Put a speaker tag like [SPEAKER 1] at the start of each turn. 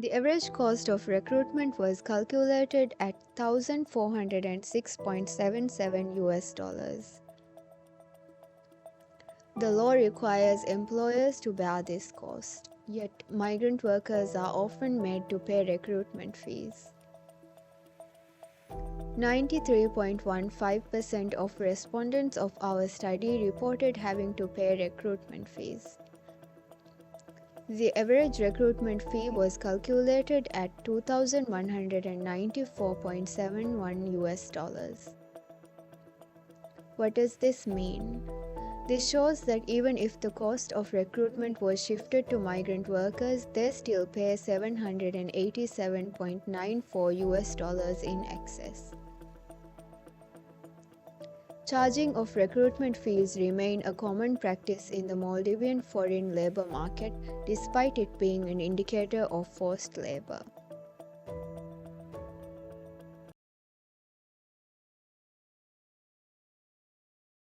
[SPEAKER 1] The average cost of recruitment was calculated at 1,406.77 US dollars. The law requires employers to bear this cost, yet migrant workers are often made to pay recruitment fees. 93.15% of respondents of our study reported having to pay recruitment fees. The average recruitment fee was calculated at 2,194.71 US dollars. What does this mean? This shows that even if the cost of recruitment was shifted to migrant workers, they still pay 787.94 US dollars in excess. Charging of recruitment fees remain a common practice in the Maldivian foreign labor market, despite it being an indicator of forced labor.